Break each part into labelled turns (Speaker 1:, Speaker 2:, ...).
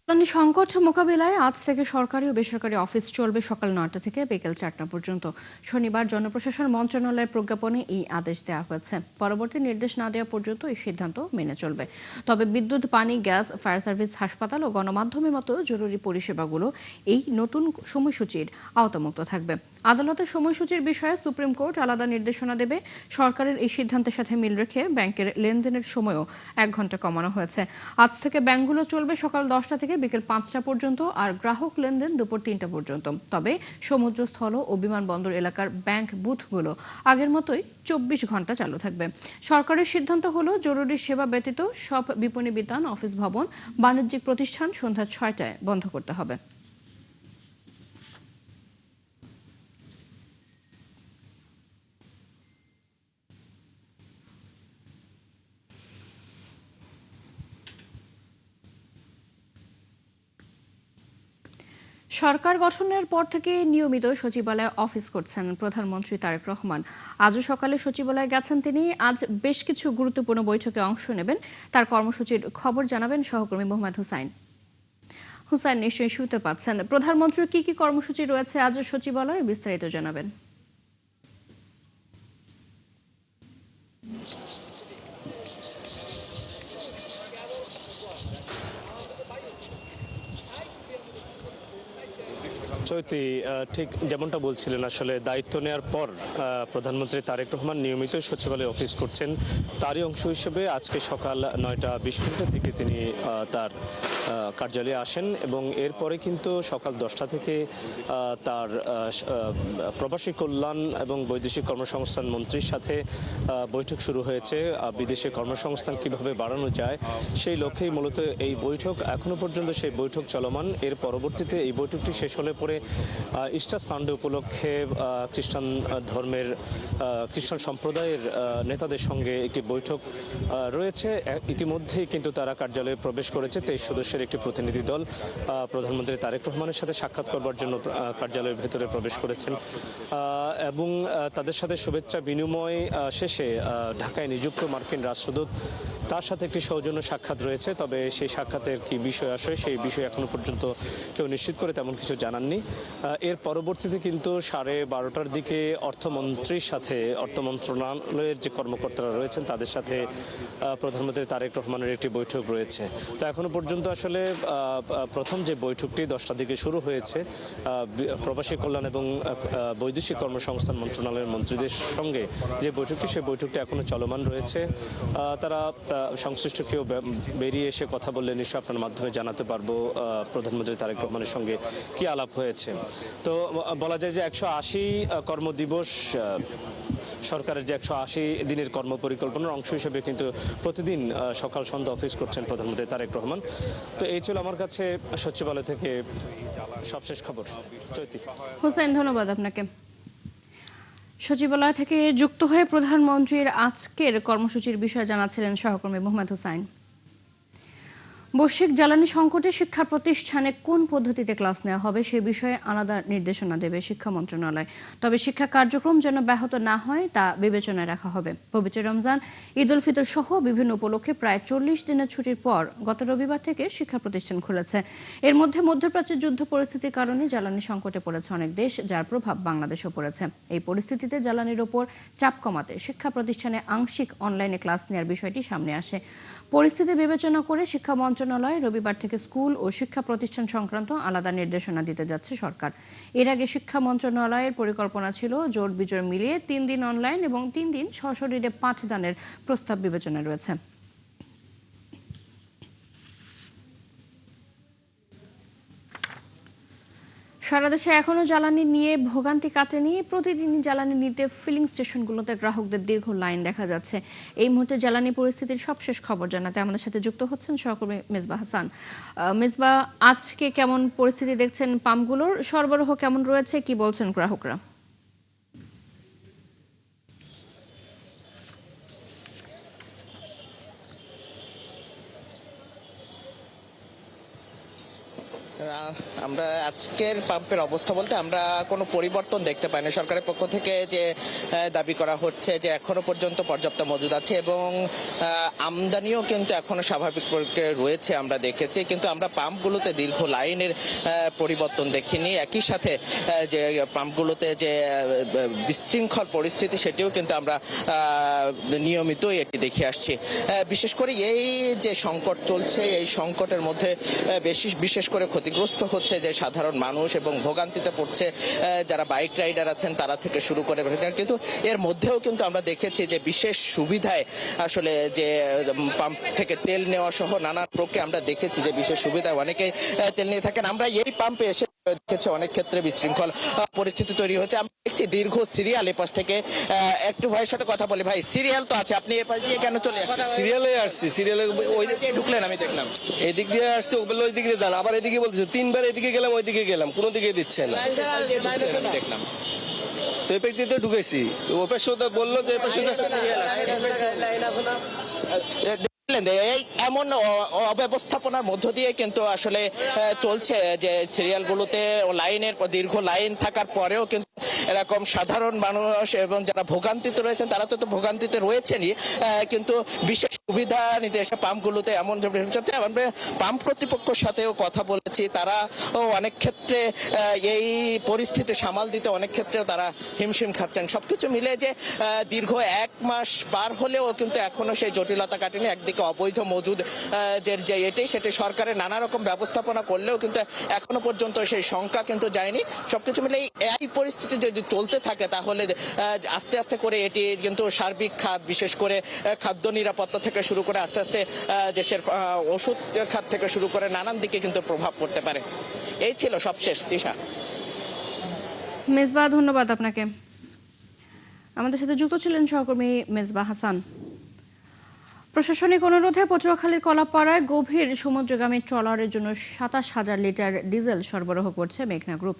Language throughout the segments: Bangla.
Speaker 1: জ্বালানি সংকট মোকাবিলায় আজ থেকে সরকারি ও বেসরকারি অফিস চলবে সকাল ৯টা থেকে বিকেল ৪টা পর্যন্ত। শনিবার জনপ্রশাসন মন্ত্রণালয়ের প্রজ্ঞাপনে এই আদেশ দেওয়া হয়েছে। পরবর্তী নির্দেশ না দেওয়া পর্যন্ত এই সিদ্ধান্ত মেনে চলবে। তবে বিদ্যুৎ, পানি, গ্যাস, ফায়ার সার্ভিস, হাসপাতাল ও গণমাধ্যমের মতো জরুরি পরিষেবাগুলো এই নতুন সময়সূচির আওতামুক্ত থাকবে। আদালতের সময়সূচির বিষয়ে সুপ্রিম কোর্ট আলাদা নির্দেশনা দেবে। সরকারের এই সিদ্ধান্তের সাথে মিল রেখে ব্যাংকের লেনদেনের সময়ও ১ ঘন্টা কমানো হয়েছে। আজ থেকে ব্যাংকগুলো চলবে সকাল 10টা থেকে বিকেল 5টা পর্যন্ত, আর গ্রাহক লেনদেন দুপুর 3টা পর্যন্ত। তবে সমুদ্র, স্থল ও বিমানবন্দর এলাকার ব্যাংক বুথগুলো আগের মতোই 24 ঘন্টা চালু থাকবে। সরকারের সিদ্ধান্ত হলো জরুরি সেবা ব্যতীত সব বিপণী বিতান, অফিস ভবন, বাণিজ্যিক প্রতিষ্ঠান সন্ধ্যা 6টায় বন্ধ করতে হবে। সরকার গঠনের পর থেকে নিয়মিত সচিবালয়ে অফিস করছেন প্রধানমন্ত্রী তারেক রহমান। আজও সকালে সচিবালয়ে গেছেন তিনি। আজ বেশ কিছু গুরুত্বপূর্ণ বৈঠকে অংশ নেবেন। তার কর্মসূচির খবর জানাবেন সহকর্মী মোহাম্মদ হুসাইন। হুসাইন, নিশ্চয়ই শুনতে পাচ্ছেন। প্রধানমন্ত্রীর কি কি কর্মসূচি রয়েছে আজ সচিবালয়ে, বিস্তারিত জানাবেন।
Speaker 2: চৈতি, ঠিক যেমনটা বলছিলেন, আসলে দায়িত্ব নেওয়ার পর প্রধানমন্ত্রী তারেক রহমান নিয়মিত সচিবালয়ে অফিস করছেন। তারই অংশ হিসেবে আজকে সকাল 9টা 20 মিনিটের দিকে তিনি তার কার্যালয়ে আসেন এবং এরপরে কিন্তু সকাল 10টা থেকে তার প্রবাসী কল্যাণ এবং বৈদেশিক কর্মসংস্থান মন্ত্রীর সাথে বৈঠক শুরু হয়েছে। বিদেশে কর্মসংস্থান কিভাবে বাড়ানো যায় সেই লক্ষ্যেই মূলত এই বৈঠক। এখনো পর্যন্ত সেই বৈঠক চলমান। এর পরবর্তীতে এই বৈঠকটি শেষ হলে পরে ইস্টার সানডে উপলক্ষে খ্রিস্টান সম্প্রদায়ের নেতাদের সঙ্গে একটি বৈঠক রয়েছে। ইতিমধ্যেই কিন্তু তারা কার্যালয়ে প্রবেশ করেছে। 23 সদস্যের একটি প্রতিনিধি দল প্রধানমন্ত্রী তারেক রহমানের সাথে সাক্ষাৎ করবার জন্য কার্যালয়ের ভেতরে প্রবেশ করেছেন এবং তাদের সাথে শুভেচ্ছা বিনিময় শেষে ঢাকায় নিযুক্ত মার্কিন রাষ্ট্রদূত তার সাথে একটি সৌজন্য সাক্ষাৎ রয়েছে। তবে সেই সাক্ষাতের কি বিষয় আসে সেই বিষয়ে এখনো পর্যন্ত কেউ নিশ্চিত করে তেমন কিছু জানাননি। এর পরবর্তীতে কিন্তু 12:30টার দিকে অর্থমন্ত্রীর সাথে, অর্থ মন্ত্রণালয়ের যে কর্মকর্তারা রয়েছেন তাদের সাথে প্রধানমন্ত্রী তারেক রহমানের একটি বৈঠক রয়েছে। তো এখনো পর্যন্ত আসলে প্রথম যে বৈঠকটি 10টার দিকে শুরু হয়েছে প্রবাসী কল্যাণ এবং বৈদেশিক কর্মসংস্থান মন্ত্রণালয়ের মন্ত্রীদের সঙ্গে যে বৈঠকটি, সেই বৈঠকটি এখনো চলমান রয়েছে। তারা সংশ্লিষ্ট কেউ বেরিয়ে এসে কথা বললে নিশ্চয়ই আপনার মাধ্যমে জানাতে পারবো প্রধানমন্ত্রী তারেক রহমানের সঙ্গে কি আলাপ হয়েছে। তো বলা যায় যে 180 কর্মদিবস, সরকারের যে 180 দিনের কর্মপরিকল্পনার অংশ হিসেবে কিন্তু প্রতিদিন সকাল সন্ধ্যা অফিস করছেন প্রধানমন্ত্রী তারেক রহমান। তো এই ছিল আমার কাছে সচিবালয় থেকে সবশেষ খবর। চৈতি।
Speaker 1: হুসাইন, ধন্যবাদ আপনাকে। সচিবালয় থেকে যুক্ত হয়ে প্রধানমন্ত্রীর আজকের কর্মসূচির বিষয়ে জানাচ্ছিলেন সহকর্মী মোহাম্মদ হুসাইন। বৈশ্বিক জ্বালানি সংকটে শিক্ষা প্রতিষ্ঠানে কোন পদ্ধতিতে ক্লাস নেওয়া হবে সে বিষয়ে আলাদা নির্দেশনা দেবে শিক্ষা মন্ত্রণালয়। তবে শিক্ষা কার্যক্রম যেন ব্যাহত না হয় তা বিবেচনায় রাখা হবে। পবিত্র রমজান, ঈদ উল ফিতর সহ বিভিন্ন উপলক্ষে প্রায় 40 দিনের ছুটির পর গত রবিবার থেকে শিক্ষা প্রতিষ্ঠান খুলেছে। এর মধ্যে মধ্যপ্রাচ্যের যুদ্ধ পরিস্থিতির কারণে জ্বালানি সংকটে পড়েছে অনেক দেশ, যার প্রভাব বাংলাদেশেও পড়েছে। এই পরিস্থিতিতে জ্বালানির ওপর চাপ কমাতে শিক্ষা প্রতিষ্ঠানে আংশিক অনলাইনে ক্লাস নেওয়ার বিষয়টি সামনে আসে। পরিস্থিতি বিবেচনা করে শিক্ষা মন্ত্রণালয় রবিবার থেকে স্কুল ও শিক্ষা প্রতিষ্ঠান সংক্রান্ত আলাদা নির্দেশনা দিতে যাচ্ছে সরকার। এর আগে শিক্ষা মন্ত্রণালয়ের পরিকল্পনা ছিল জোট বিজোড় মিলিয়ে 3 দিন অনলাইন এবং 3 দিন সশরীরে পাঠদানের প্রস্তাব বিবেচনায় রয়েছে। সারা দেশে এখনো জ্বালানি নিয়ে ভোগান্তি কাটেনি। প্রতিদিনই জ্বালানি নিতে ফিলিং স্টেশনগুলোতে গ্রাহকদের দীর্ঘ লাইন দেখা যাচ্ছে। এই মুহূর্তে জ্বালানি পরিস্থিতির সবশেষ খবর জানাতে আমাদের সাথে যুক্ত হচ্ছেন সহকর্মী মেজবাহ হাসান। মেজবাহ, আজকে কেমন পরিস্থিতি দেখছেন? পাম্পগুলোর সরবরাহ কেমন রয়েছে, কি বলছেন গ্রাহকরা?
Speaker 3: আমরা আজকের পাম্পের অবস্থা বলতে আমরা কোনো পরিবর্তন দেখতে পাই না। সরকারের পক্ষ থেকে যে দাবি করা হচ্ছে যে এখনো পর্যন্ত পর্যাপ্ত মজুদ আছে এবং আমদানিও কিন্তু এখনো স্বাভাবিক প্রক্রিয়ায় রয়েছে আমরা দেখেছি, কিন্তু আমরা পাম্পগুলোতে দীর্ঘ লাইনের পরিবর্তন দেখিনি। একই সাথে যে পাম্পগুলোতে যে বিশৃঙ্খল পরিস্থিতি সেটিও কিন্তু আমরা নিয়মিতই এটি দেখে আসছি। বিশেষ করে এই যে সংকট চলছে, এই সংকটের মধ্যে বিশেষ করে ক্ষতিগ্রস্ত হচ্ছে যে সাধারণ মানুষ এবং ভোগান্তিতে পড়ছে যারা বাইক রাইডার আছেন তারা থেকে শুরু করে, কিন্তু এর মধ্যেও কিন্তু আমরা দেখেছি যে বিশেষ সুবিধায় আসলে যে পাম্প থেকে তেল নেওয়া সহ নানা প্রক্রিয়া আমরা দেখেছি যে বিশেষ সুবিধায় অনেকে তেল নিয়ে থাকেন। আমরা এই পাম্পে এসে দেখেছি অনেক ক্ষেত্রে বিশৃঙ্খল পরিস্থিতি তৈরি হচ্ছে। আমরা দেখছি দীর্ঘ সিরিয়াল এপাশ থেকে। একটু ভাইয়ের সাথে কথা বলি। ভাই, সিরিয়াল তো আছে, আপনি এপাশ দিয়ে কেন চলে আসছেন?
Speaker 4: সিরিয়ালে আসছি, সিরিয়ালে
Speaker 3: ওই দিকে ঢুকলেন, আমি দেখলাম
Speaker 4: এদিক দিয়ে আসছে, ওগুলো ওই দিক দিয়ে যান, আবার এদিকে বলছে তিনবার এদিকে গেলাম ওইদিকে গেলাম, কোনো দিকে দিচ্ছে না।
Speaker 3: দেখলাম
Speaker 4: তো এই ব্যক্তিতে ঢুকেছি, ওপের সাথে বললো যে
Speaker 3: এই এমন অব্যবস্থাপনার মধ্য দিয়ে কিন্তু আসলে চলছে যে সিরিয়ালগুলোতে লাইনের দীর্ঘ লাইন থাকার পরেও কিন্তু এরকম সাধারণ মানুষ এবং যারা ভোগান্তিতে রয়েছেন তারা তো ভোগান্তিতে রয়েছেনই, কিন্তু বিশেষ সুবিধা নিতে এসে পাম্পগুলোতে এমন আমরা পাম্প কর্তৃপক্ষের সাথেও কথা বলেছি। তারা অনেক ক্ষেত্রে এই পরিস্থিতি সামাল দিতে অনেক ক্ষেত্রেও তারা হিমশিম খাচ্ছেন। সবকিছু মিলে যে দীর্ঘ 1 মাস পার হলেও কিন্তু এখনো সেই জটিলতা কাটেনি। একদিকে অবৈধ মজুদের যে সেটি সরকারের নানা রকম ব্যবস্থাপনা করলেও কিন্তু এখনো পর্যন্ত সেই সংখ্যা কিন্তু যায়নি। সবকিছু মিলে এই পরিস্থিতি যদি চলতে থাকে তাহলে আস্তে আস্তে করে এটি কিন্তু সার্বিক খাত, বিশেষ করে খাদ্য নিরাপত্তা থেকে শুরু করে আস্তে আস্তে দেশের ওষুধ খাত থেকে শুরু করে নানান দিকে কিন্তু প্রভাব পড়তে পারে। এই ছিল সবশেষ। দিশা,
Speaker 1: মেজবা, ধন্যবাদ আপনাকে। আমাদের সাথে যুক্ত ছিলেন সহকর্মী মেজবা হাসান। প্রশাসনিক অনুরোধে পটুয়াখালীর কলাপাড়ায় গভীর সমুদ্রগামী ট্রলারের জন্য ২৭,০০০ লিটার ডিজেল সরবরাহ করছে মেঘনা গ্রুপ।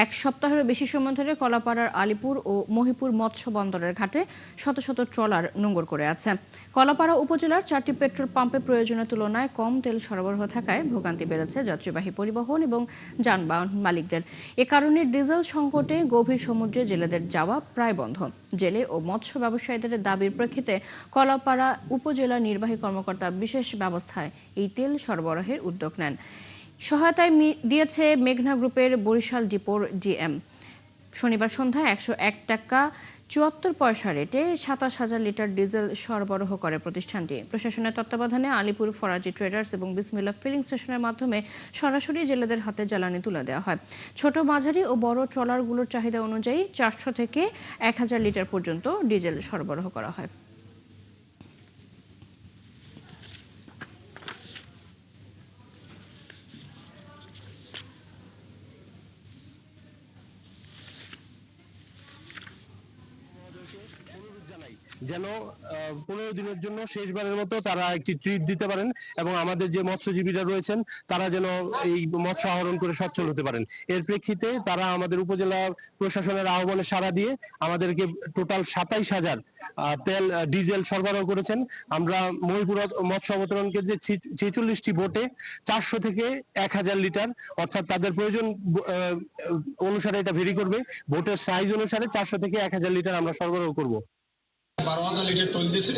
Speaker 1: এক সপ্তাহেরও বেশি সময় ধরে কলাপাড়ার আলিপুর ও মহিপুর মৎস্য বন্দরের ঘাটে শত শত ট্রলার নোঙর করে আছে। কলাপাড়া উপজেলার 4টি পেট্রোল পাম্পে প্রয়োজনের তুলনায় কম তেল সরবরাহ থাকায় ভোগান্তি বেড়েছে যাত্রীবাহী পরিবহন এবং যানবাহন মালিকদের। এ কারণে ডিজেল সংকটে গভীর সমুদ্রে জেলেদের যাওয়া প্রায় বন্ধ। জেলে ও মৎস্য ব্যবসায়ীদের দাবির প্রেক্ষিতে কলাপাড়া উপজেলা নির্বাহী কর্মকর্তা বিশেষ ব্যবস্থায় এই তেল সরবরাহের উদ্যোগ নেন। সহায়তায় দিয়েছে মেঘনা গ্রুপের বরিশাল ডিপোর ডিএম। শনিবার সন্ধ্যায় ১০১ টাকা ৭৪ পয়সা রেটে ২৭,০০০ লিটার ডিজেল সরবরাহ করে প্রতিষ্ঠানটি। প্রশাসনের তত্ত্বাবধানে আলিপুর ফরাজি ট্রেডার্স এবং বিসমিল্লা ফিলিং স্টেশনের মাধ্যমে সরাসরি জেলেদের হাতে জ্বালানি তুলে দেওয়া হয়। ছোট, মাঝারি ও বড় ট্রলারগুলোর চাহিদা অনুযায়ী ৪০০ থেকে ১,০০০ লিটার পর্যন্ত ডিজেল সরবরাহ করা হয়।
Speaker 5: যেন 15 দিনের জন্য শেষবারের মতো তারা একটি ট্রিট দিতে পারেন এবং আমাদের যে মৎস্যজীবীরা রয়েছেন তারা যেন এই মৎস্য আহরণ করে সচ্ছল হতে পারেন। এর প্রেক্ষিতে তারা আমাদের উপজেলা প্রশাসনের আহ্বানে সাড়া দিয়ে আমাদেরকে টোটাল ২৭,০০০ তেল ডিজেল সরবরাহ করেছেন। আমরা মহিপুর মৎস্য অবতরণ কেন্দ্রে ৪৬টি বোটে ৪০০ থেকে ১,০০০ লিটার, অর্থাৎ তাদের প্রয়োজন অনুসারে এটা ভেরি করবে, বোটের সাইজ অনুসারে ৪০০ থেকে ১,০০০ লিটার আমরা সরবরাহ করব।
Speaker 6: ১২,০০০ লিটার তৈল দিয়েছে,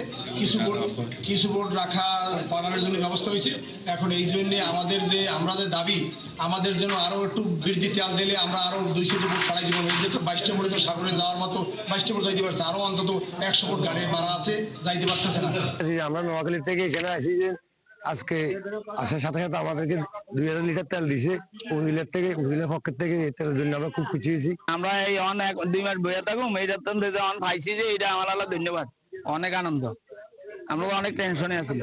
Speaker 6: কিছু বোট রাখা বাড়ানোর জন্য ব্যবস্থা হয়েছে। এখন এই জন্য আমাদের দাবি, আমাদের জন্য আরো একটু বৃদ্ধি তেল দিলে আমরা আরো ২০০টি বোট পাঠাই দিব। এই তো ২২টা বোটে তো সাগরে যাওয়ার মতো ২২টা বোট যাইতে পারছে, আরো অন্তত ১০০ বোট গাড়ি ভাড়া আছে, যাইতে পারতেছে না।
Speaker 5: আমরা নোয়াখালী থেকে এখানে আসি যে আজকে আসার সাথে সাথে আমাদেরকে ২,০০০ লিটার তেল দিছে উহিলের পক্ষের থেকে। এই তেলের জন্য আমরা খুব খুশি হয়েছি।
Speaker 7: আমরা এই ২ মাস বইয়া থাকুম, এই যখন পাইছি যে এটা আমার আল্লাহ ধন্যবাদ, অনেক আনন্দ। আমরা অনেক টেনশনে আছি।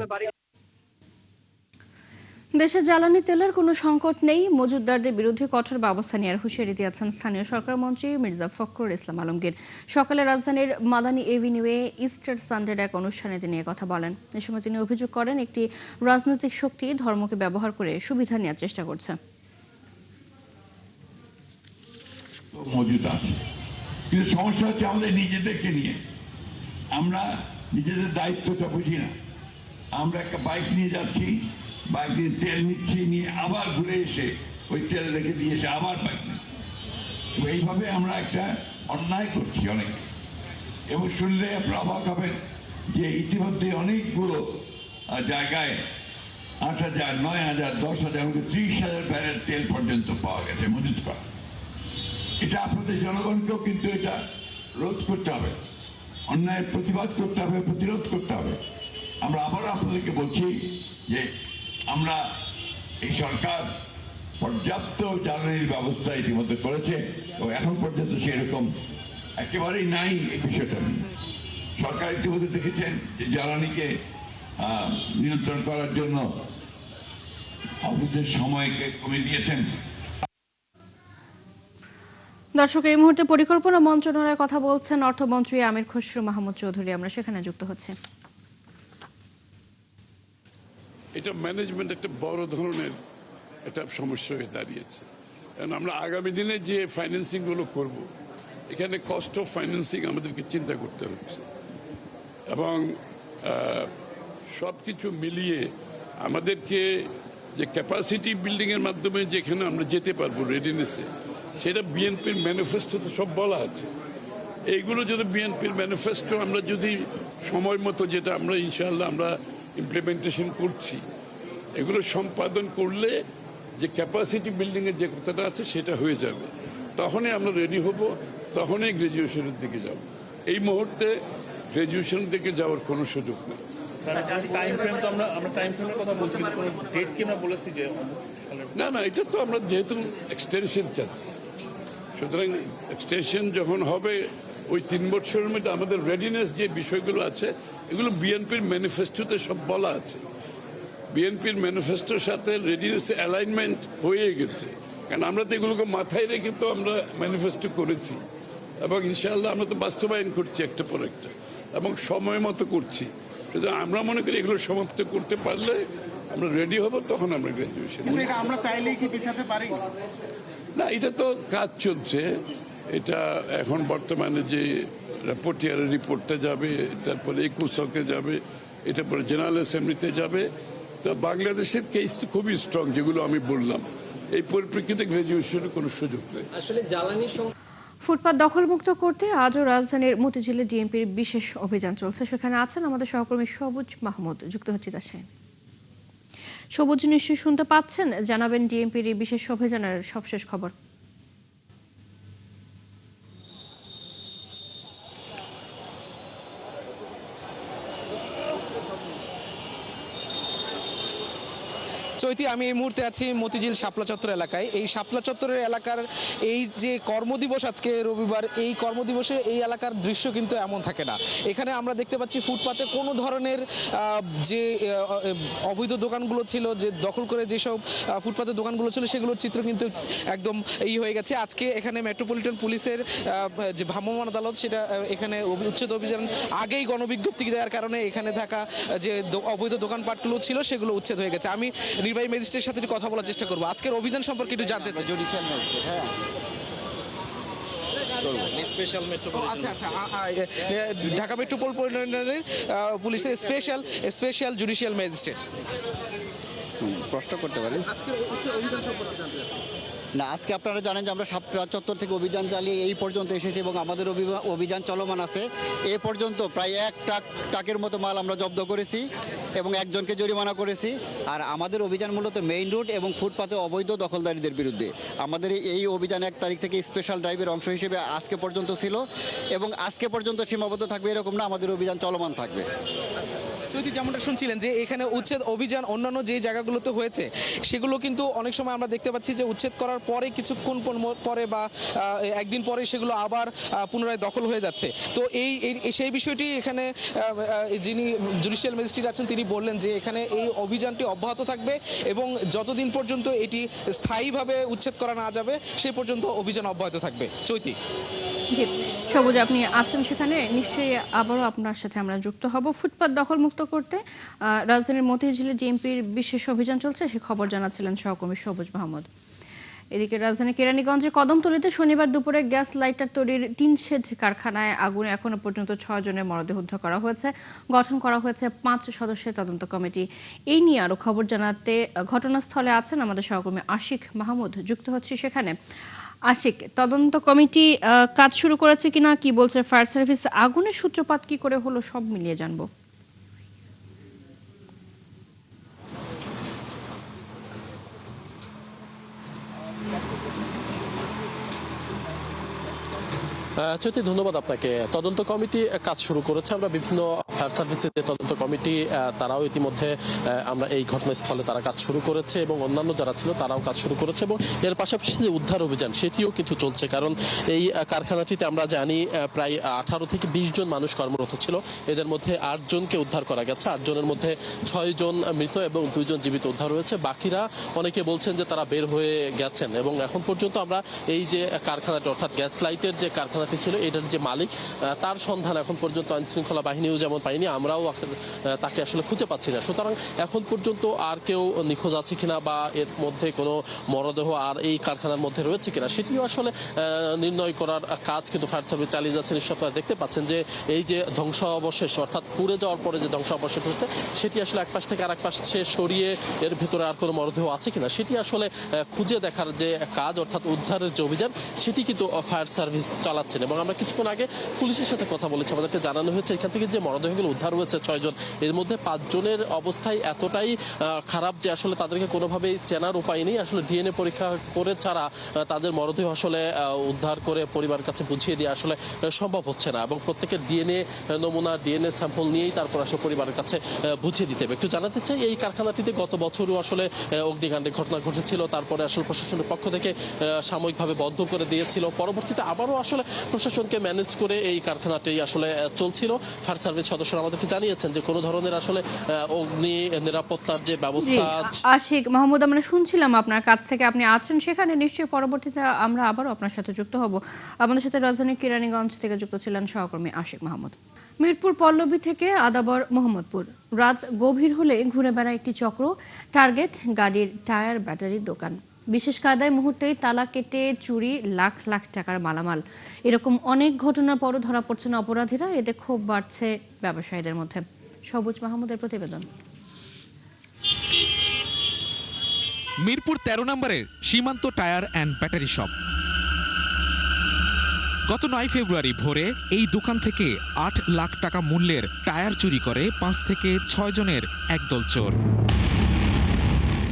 Speaker 1: দেশে জ্বালানি তেলের কোনো সংকট নেই, মজুতদারদের বিরুদ্ধে কঠোর ব্যবস্থা নেওয়ার হুঁশিয়ারি দিয়েছেন স্থানীয় সরকার মন্ত্রী মির্জা ফখরুল ইসলাম আলমগীর। সকালে রাজধানীর মাদানী এভিনিউয়ে ইস্টার সানডের এক অনুষ্ঠানে তিনি কথা বলেন। এ সময় তিনি অভিযোগ করেন একটি রাজনৈতিক শক্তি ধর্মকে ব্যবহার করে সুবিধা নেওয়ার চেষ্টা করছে।
Speaker 8: মজুদ আছে, কিন্তু সমস্যা হচ্ছে আমাদের নিজেদেরকে নিয়ে। আমরা নিজেদের দায়িত্বটা বুঝি না। আমরা একটা বাইক নিয়ে যাচ্ছি, বাইক নিয়ে তেল নিচ্ছি, নিয়ে আবার ঘুরে এসে ওই তেল রেখে দিয়ে এসে আবার বাইক নেই। এইভাবে আমরা একটা অন্যায় করছি অনেকে, এবং শুনলে আপনারা অবাক হবেন যে ইতিমধ্যে অনেকগুলো জায়গায় 8,000, 9,000, 10,000, 30,000 ব্যারেল তেল পর্যন্ত পাওয়া গেছে মজুত করা। এটা আপনাদের জনগণকেও কিন্তু এটা রোধ করতে হবে, অন্যায়ের প্রতিবাদ করতে হবে, প্রতিরোধ করতে হবে। আমরা আবারও আপনাদেরকে বলছি যে আমরা এই সরকার পর্যাপ্ত জ্বালানির ব্যবস্থা ইতিমধ্যে করেছে এবং এখন পর্যন্ত সেরকম একেবারেই নাই এই বিষয়টা নিয়ে। সরকার ইতিমধ্যে দেখেছেন যে জ্বালানিকে নিয়ন্ত্রণ করার জন্য অফিসের সময়কে কমিয়ে দিয়েছেন।
Speaker 1: দর্শক, এই মুহূর্তে পরিকল্পনা মন্ত্রণালয়ে কথা বলছেন অর্থমন্ত্রী আমির খসরু মাহমুদ চৌধুরী। আমরা সেখানে যুক্ত হচ্ছি।
Speaker 9: এটা ম্যানেজমেন্ট একটা বড় ধরনের একটা সমস্যা হয়ে দাঁড়িয়েছে, কারণ আমরা আগামী দিনে যে ফাইন্যান্সিংগুলো করব, এখানে কস্ট অফ ফাইন্যান্সিং আমাদেরকে চিন্তা করতে হচ্ছে, এবং সব কিছু মিলিয়ে আমাদেরকে যে ক্যাপাসিটি বিল্ডিংয়ের মাধ্যমে যেখানে আমরা যেতে পারবো রেডিনেসে, সেটা বিএনপির ম্যানিফেস্টোতে সব বলা আছে। এইগুলো যদি বিএনপির ম্যানিফেস্টো আমরা যদি সময় মতো, যেটা আমরা ইনশাআল্লাহ আমরা ইমপ্লিমেন্টেশন করছি, এগুলো সম্পাদন করলে যে ক্যাপাসিটি বিল্ডিংয়ের যে কথাটা আছে সেটা হয়ে যাবে। তখনই আমরা রেডি হব, তখনই গ্র্যাজুয়েশনের দিকে যাব। এই মুহূর্তে গ্র্যাজুয়েশনের দিকে যাওয়ার কোনো সুযোগ নেই। না না, এটা তো আমরা যেহেতু এক্সটেনশন চাচ্ছি, সুতরাং এক্সটেনশন যখন হবে ওই 3 বছরের মধ্যে আমাদের রেডিনেস যে বিষয়গুলো আছে এগুলো বিএনপির ম্যানিফেস্টোতে সব বলা আছে। বিএনপির ম্যানিফেস্টোর সাথে রেডিনেস অ্যালাইনমেন্ট হয়ে গেছে, কারণ আমরা তো এগুলোকে মাথায় রেখে তো আমরা ম্যানিফেস্টো করেছি, এবং ইনশাআল্লাহ আমরা তো বাস্তবায়ন করছি একটা পর একটা, এবং সময় মতো করছি। সুতরাং আমরা মনে করি এগুলো সমাপ্ত করতে পারলে আমরা রেডি হব, তখন আমরা গ্র্যাজুয়েশন।
Speaker 10: আমরা চাইলেই কি পিছাতে পারি
Speaker 9: না, এটা তো কাজ চলছে। এটা এখন বর্তমানে যে রিপোর্টিয়ারের রিপোর্টটা যাবে, তারপরে একুশকে যাবে, এটা পরে জেনারেল অ্যাসেম্বলিতে যাবে। তো বাংলাদেশের কেস তো খুবই স্ট্রং, যেগুলো আমি বললাম। এই পরিপ্রেক্ষিতে গ্র্যাজুয়েশনের কোনো সুযোগ নেই।
Speaker 11: আসলে জ্বালানি
Speaker 1: ফুটপাত দখলমুক্ত করতে আজও রাজধানীর মতিঝিলে ডিএমপির বিশেষ অভিযান চলছে। সেখানে আছেন আমাদের সহকর্মী সবুজ মাহমুদ, যুক্ত হচ্ছে তার সাথে। সবুজ, নিশ্চয়ই শুনতে পাচ্ছেন, জানাবেন ডিএমপির এই বিশেষ অভিযানের সবশেষ খবর।
Speaker 10: চৈতি, আমি এই মুহূর্তে আছি মতিঝিল শাপলা চত্বর এলাকায়। এই শাপলা চত্বরের এলাকার এই যে কর্মদিবস, আজকে রবিবার, এই কর্মদিবসে এই এলাকার দৃশ্য কিন্তু এমন থাকে না। এখানে আমরা দেখতে পাচ্ছি ফুটপাতে কোনো ধরনের যে অবৈধ দোকানগুলো ছিল, যে দখল করে যেসব ফুটপাতের দোকানগুলো ছিল, সেগুলোর চিত্র কিন্তু একদম হয়ে গেছে। আজকে এখানে মেট্রোপলিটন পুলিশের যে ভ্রাম্যমাণ আদালত, সেটা এখানে উচ্ছেদ অভিযান আগেই গণবিজ্ঞপ্তি দেওয়ার কারণে এখানে থাকা যে অবৈধ দোকানপাটগুলো ছিল সেগুলো উচ্ছেদ হয়ে গেছে। আমি নির্বাহী ম্যাজিস্ট্রেটের সাথে কথা বলার চেষ্টা করবো। আজকের অভিযান সম্পর্কে একটু জানতে চাই। ঢাকা মেট্রোপলিটনের পুলিশের স্পেশাল জুডিশিয়াল ম্যাজিস্ট্রেট,
Speaker 12: প্রশ্ন করতে পারেন।
Speaker 10: আজকের অভিযান সম্পর্কে জানতে চাচ্ছি।
Speaker 12: না, আজকে আপনারা জানেন যে আমরা শাপলা চত্বর থেকে অভিযান চালিয়ে এই পর্যন্ত এসেছি এবং আমাদের অভিযান চলমান আছে। এ পর্যন্ত প্রায় 1 ট্রাকের মতো মাল আমরা জব্দ করেছি এবং একজনকে জরিমানা করেছি। আর আমাদের অভিযান মূলত মেইন রোড এবং ফুটপাতে অবৈধ দখলদারীদের বিরুদ্ধে। আমাদের এই অভিযান 1 তারিখ থেকে স্পেশাল ড্রাইভের অংশ হিসেবে আজকে পর্যন্ত ছিল এবং আজকে পর্যন্ত সীমাবদ্ধ থাকবে এরকম না, আমাদের অভিযান চলমান থাকবে।
Speaker 10: যদি যেমনটা শুনছিলেন যে এখানে উচ্ছেদ অভিযান অন্যান্য যে জায়গাগুলোতে হয়েছে, সেগুলো কিন্তু অনেক সময় আমরা দেখতে পাচ্ছি যে উচ্ছেদ করার পরে কিছুক্ষণ পরে বা একদিন পরে সেগুলো আবার পুনরায় দখল হয়ে যাচ্ছে। তো সেই বিষয়টি এখানে যিনি জুডিশিয়াল ম্যাজিস্ট্রেট আছেন তিনি বললেন যে এখানে এই অভিযানটি অব্যাহত থাকবে এবং যতদিন পর্যন্ত এটি স্থায়ীভাবে উচ্ছেদ করা না যাবে সেই পর্যন্ত অভিযান অব্যাহত থাকবে। চৈতি।
Speaker 1: জি সবুজ, আপনি আছেন সেখানে, নিশ্চয়ই আবারও আপনার সাথে আমরা যুক্ত হব। ফুটপাত দখলমুক্ত করতে রাজধানীর মতিঝিলে ডিএমপির বিশেষ অভিযান চলছে, সে খবর জানাচ্ছিলেন সহকর্মী সবুজ মাহমুদ। এদিকে রাজধানী কেরানীগঞ্জের কদমতলীতে শনিবার দুপুরে গ্যাস লাইটার তৈরির টিন শেড কারখানায় আগুনে এখনো পর্যন্ত 6 জনের মরদেহ উদ্ধার করা হয়েছে। গঠন করা হয়েছে 5 সদস্যের তদন্ত কমিটি। এই নিয়ে আরো খবর জানাতে ঘটনাস্থলে আছেন আমাদের সহকর্মী আশিক মাহমুদ, যুক্ত হচ্ছে সেখানে। আশিক, তদন্ত কমিটি কাজ শুরু করেছে কিনা, কি বলছে ফায়ার সার্ভিস, আগুনের সূত্রপাত কি করে হলো, সব মিলিয়ে জানবো।
Speaker 11: চৈতি, ধন্যবাদ আপনাকে। তদন্ত কমিটি কাজ শুরু করেছে। আমরা বিভিন্ন ফায়ার সার্ভিসের যে তদন্ত কমিটি তারাও ইতিমধ্যে আমরা এই ঘটনাস্থলে তারা কাজ শুরু করেছে এবং অন্যান্য যারা ছিল তারাও কাজ শুরু করেছে এবং এর পাশাপাশি যে উদ্ধার অভিযান সেটিও কিন্তু চলছে। কারণ এই কারখানাটিতে আমরা জানি প্রায় 18 থেকে 20 জন মানুষ কর্মরত ছিল। এদের মধ্যে 8 জনকে উদ্ধার করা গেছে। 8 জনের মধ্যে 6 জন মৃত এবং 2 জন জীবিত উদ্ধার হয়েছে। বাকিরা অনেকে বলছেন যে তারা বের হয়ে গেছেন এবং এখন পর্যন্ত আমরা এই যে কারখানাটি অর্থাৎ গ্যাস লাইটের যে কারখানাটি ছিল এটার যে মালিক তার সন্ধান এখন পর্যন্ত আইন শৃঙ্খলা বাহিনীও যেমন পাইনি, আমরাও তাকে আসলে খুঁজে পাচ্ছি না। সুতরাং এখন পর্যন্ত আর কেউ নিখোঁজ আছে কিনা বা এর মধ্যে কোনো মরদেহ আর এই কারখানার মধ্যে রয়েছে কিনা সেটিও আসলে নির্ণয় করার কাজ কিন্তু ফায়ার সার্ভিস চালিয়ে যাচ্ছে। নিশ্চয় আপনারা দেখতে পাচ্ছেন যে এই যে ধ্বংসাবশেষ অর্থাৎ পুড়ে যাওয়ার পরে যে ধ্বংসাবশেষ হচ্ছে সেটি আসলে এক পাশ থেকে আরেক পাশে সরিয়ে এর ভিতরে আর কোনো মরদেহ আছে কিনা সেটি আসলে খুঁজে দেখার যে কাজ অর্থাৎ উদ্ধারের যে অভিযান সেটি কিন্তু ফায়ার সার্ভিস চালাচ্ছে। এবং আমরা কিছুক্ষণ আগে পুলিশের সাথে কথা বলেছি, আমাদেরকে জানানো হয়েছে এখান থেকে যে মরদেহগুলো উদ্ধার হয়েছে 6 জন, এর মধ্যে 5 জনের অবস্থায় এতটাই খারাপ যে আসলে তাদেরকে কোনোভাবেই চেনার উপায় নেই। আসলে ডিএনএ পরীক্ষা করে ছাড়া তাদের মরদেহ আসলে উদ্ধার করে পরিবারের কাছে বুঝিয়ে দেওয়া আসলে সম্ভব হচ্ছে না এবং প্রত্যেকের ডিএনএ নমুনা ডিএনএ স্যাম্পল নিয়েই তারপর আসলে পরিবারের কাছে বুঝিয়ে দিতে হবে। একটু জানাতে চাই, এই কারখানাটিতে গত বছরও আসলে অগ্নিকাণ্ডের ঘটনা ঘটেছিল, তারপরে আসলে প্রশাসনের পক্ষ থেকে সাময়িকভাবে বন্ধ করে দিয়েছিল, পরবর্তীতে আবারও আসলে প্রশাসনকে ম্যানেজ করে এই কারখানাটি আসলে চলছিল। ফায়ার সার্ভিস সদস্যরা আমাদেরকে জানিয়েছেন যে কোনো ধরনের আসলে অগ্নি নিরাপত্তার যে ব্যবস্থা।
Speaker 1: আশিক মাহমুদ, আমরা শুনছিলাম আপনার কাছ থেকে, আপনি আছেন সেখানে, নিশ্চয়ই পরবর্তীতে আমরা আবারও আপনার সাথে যুক্ত হব। আমাদের সাথে রাজধানী কেরানীগঞ্জ থেকে যুক্ত ছিলেন সহকর্মী আশিক মাহমুদ। মিরপুর পল্লবী থেকে আদাবর মোহাম্মদপুর, রাত গভীর হলে ঘুরে বেড়ায় একটি চক্র, টার্গেট গাড়ির টায়ার ব্যাটারির দোকান। বিশেষ কায়দায় মুহূর্তেই তালা কেটে চুরি, লাখ লাখ টাকার মালামাল। এরকম অনেক ঘটনার পরও ধরা পড়ছে না অপরাধীরা, এতে ক্ষোভ বাড়ছে ব্যবসায়ীদের মধ্যে। সবুজ মাহমুদের প্রতিবেদন।
Speaker 13: মিরপুর 13 নম্বরের সীমান্ত টায়ার অ্যান্ড ব্যাটারি শপ। গত 9 ফেব্রুয়ারি ভোরে এই দোকান থেকে 8 লাখ টাকা মূল্যের টায়ার চুরি করে 5 থেকে 6 জনের একদল চোর।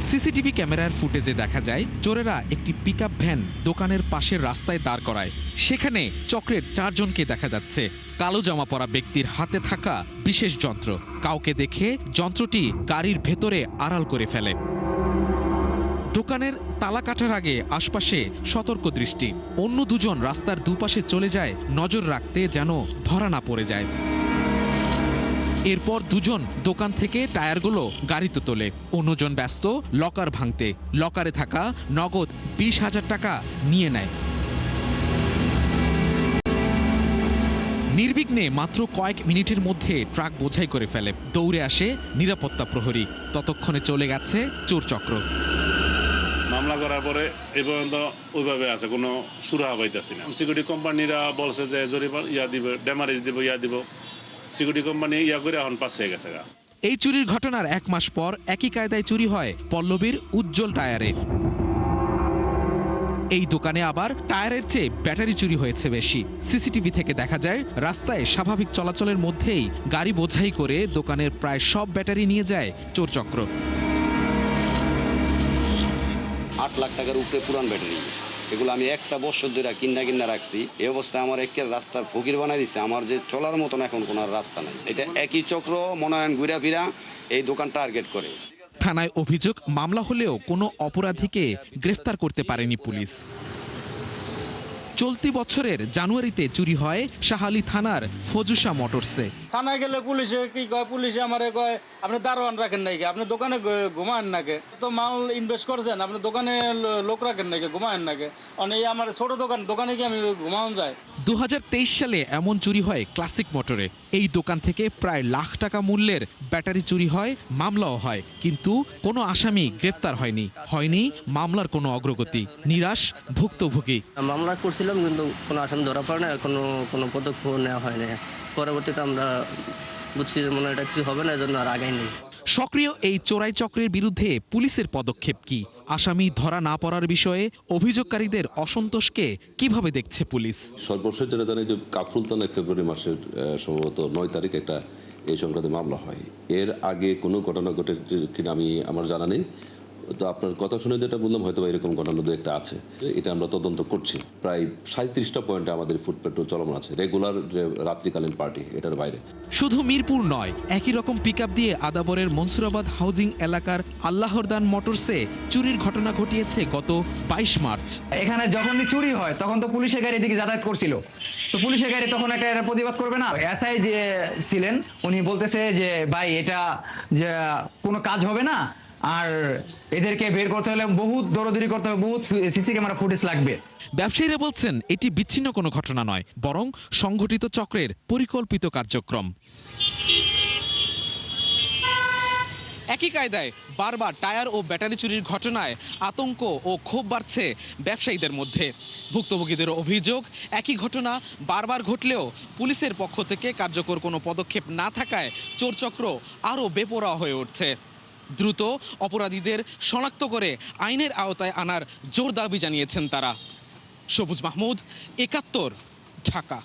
Speaker 13: সিসিটিভি ক্যামেরার ফুটেজে দেখা যায় চোরেরা একটি পিকআপ ভ্যান দোকানের পাশের রাস্তায় দাঁড় করায়। সেখানে চক্রের 4 জনকে দেখা যাচ্ছে। কালো জামা পরা ব্যক্তির হাতে থাকা বিশেষ যন্ত্র, কাউকে দেখে যন্ত্রটি গাড়ির ভেতরে আড়াল করে ফেলে। দোকানের তালা কাটার আগে আশপাশে সতর্ক দৃষ্টি। অন্য 2 জন রাস্তার দুপাশে চলে যায় নজর রাখতে যেন ধরা না পড়ে যায়। এরপর 2 জন দোকান থেকে টায়ারগুলো গাড়িতে তোলে, অন্যজন ব্যস্ত লকার ভাঙতে। লকারে থাকা নগদ 20,000 টাকা নিয়ে নেয়। নির্বিঘ্নে মাত্র কয়েক মিনিটের মধ্যে ট্রাক বোঝাই করে ফেলে। দৌড়ে আসে নিরাপত্তা প্রহরী, ততক্ষণে চলে গেছে চোর চক্র।
Speaker 14: মামলা করার পরে এই পর্যন্ত ওইভাবে আছে, কোনো সুরাহা পাইতেছি না। সিকিউরিটি কোম্পানিরা বলছে যে জরিমানা দিব, ড্যামারেজ দিব, দিব। সিকিউরিটি কোম্পানি করে এখন পাস হয়ে গেছে।
Speaker 13: এই চুরির ঘটনার 1 মাস পর একই কায়দায় চুরি হয় পল্লবীর উজ্জ্বল টায়ারে। এই দোকানে আবার টায়ারের চেয়ে ব্যাটারি চুরি হয়েছে বেশি। সিসিটিভি থেকে দেখা যায় রাস্তায় স্বাভাবিক চলাচলের মধ্যেই গাড়ি বোঝাই করে দোকানের প্রায় সব ব্যাটারি নিয়ে যায় চোর চক্র।
Speaker 15: 8 লাখ টাকার উপরে পুরান ব্যাটারি, এগুলো আমি একটা বছর ধরে কিনা রাখছি। এই অবস্থায় আমার একের রাস্তার ফকির বানাই দিচ্ছে। আমার যে চলার মতন এখন কোনো রাস্তা নাই। এটা একই চক্র মনোনয়ন ঘুরা ফিরা এই দোকান টার্গেট করে।
Speaker 13: থানায় অভিযোগ মামলা হলেও কোনো অপরাধীকে গ্রেফতার করতে পারেনি পুলিশ। চলতি বছরের জানুয়ারিতে চুরি হয় শাহালী থানার ফজুসা মোটরসে।
Speaker 16: থানায় গেলে পুলিশে কি কয়, পুলিশে আমারে কয় আপনি দারোয়ান রাখেন নাকি, আপনি দোকানে ঘুমায়েন নাকি, তো মাল ইনভেস্ট করছেন আপনি দোকানে লোক রাখেন নাকি, ঘুমায়েন নাকি, মানে এই আমার ছোট দোকানে কি আমি ঘুমানো যায়।
Speaker 13: 2023 সালে এমন চুরি হয় ক্লাসিক মোটরে। এই দোকান থেকে প্রায় লাখ টাকা মূল্যের ব্যাটারি চুরি হয়, মামলাও হয়, কিন্তু কোনো আসামি গ্রেফতার হয়নি মামলার কোনো অগ্রগতি। নিরাশ ভুক্তভোগী।
Speaker 17: মামলা করছিলাম কিন্তু কোনো আসামি ধরা পড়ে না, এখনো কোনো পদক্ষেপ নেওয়া হয়নি। পরবর্তীতে আমরা বুঝছি যে মনে হয় এটা কিছু হবে না, এজন্য আর আগাই নেই।
Speaker 13: সক্রিয় এই চোরাই চক্রের বিরুদ্ধে পুলিশের পদক্ষেপ কি? আসামি ধরা না পড়ার বিষয়ে অভিযোগকারীদের অসন্তোষকে কিভাবে দেখছে পুলিশ?
Speaker 18: সর্বশেষ যেটা জানি যে কাফরুল থানায় ফেব্রুয়ারি মাসের সম্ভবত 9 তারিখ একটা এই সংক্রান্ত মামলা হয়। এর আগে কোনো ঘটনা ঘটে কিনা আমার জানা নেই। তো আপনার কথা শুনে যেটা বললাম হয়তো এরকম ঘটনা দু একটা আছে, এটা আমরা তদন্ত করছি। প্রায় 37টা পয়েন্টে আমাদের ফুড পেট্রোল চলমান আছে, রেগুলার যে রাত্রিকালীন পার্টি এটার বাইরে।
Speaker 13: শুধু মিরপুর নয়, একই রকম পিকআপ দিয়ে আদাবরের মনসুরাবাদ হাউজিং এলাকার আল্লাহরদান মোটরসে চুরির ঘটনা ঘটিয়েছে গত 22 মার্চ।
Speaker 19: এখানে যখনই চুরি হয় তখন তো পুলিশের গাড়ি এদিকে যাতায়াত করছিল, তো পুলিশের গাড়ি তখন একটা প্রতিবাদ করবে না। এসআই যে ছিলেন উনি বলতেছে যে ভাই এটা যে কোনো কাজ হবে না, আর এদেরকে বের করতে হলে বহুত দৌড়াদৌড়ি করতে হবে, বহুত সিসি ক্যামেরা ফুটেজ লাগবে।
Speaker 13: ব্যবসায়ীরা বলছেন এটি বিচ্ছিন্ন কোনো ঘটনা নয়, বরং সংগঠিত চক্রের পরিকল্পিত কার্যক্রম। একই কায়দায় বারবার টায়ার ও ব্যাটারি চুরির ঘটনায় আতঙ্ক ও ক্ষোভ বাড়ছে ব্যবসায়ীদের মধ্যে। ভুক্তভোগীদের অভিযোগ, একই ঘটনা বারবার ঘটলেও পুলিশের পক্ষ থেকে কার্যকর কোনো পদক্ষেপ না থাকায় চোরচক্র আরও বেপরোয়া হয়ে উঠছে। দ্রুত অপরাধীদের শনাক্ত করে আইনের আওতায় আনার জোর দাবি জানিয়েছেন তারা। সবুজ মাহমুদ, ৭১, ঢাকা।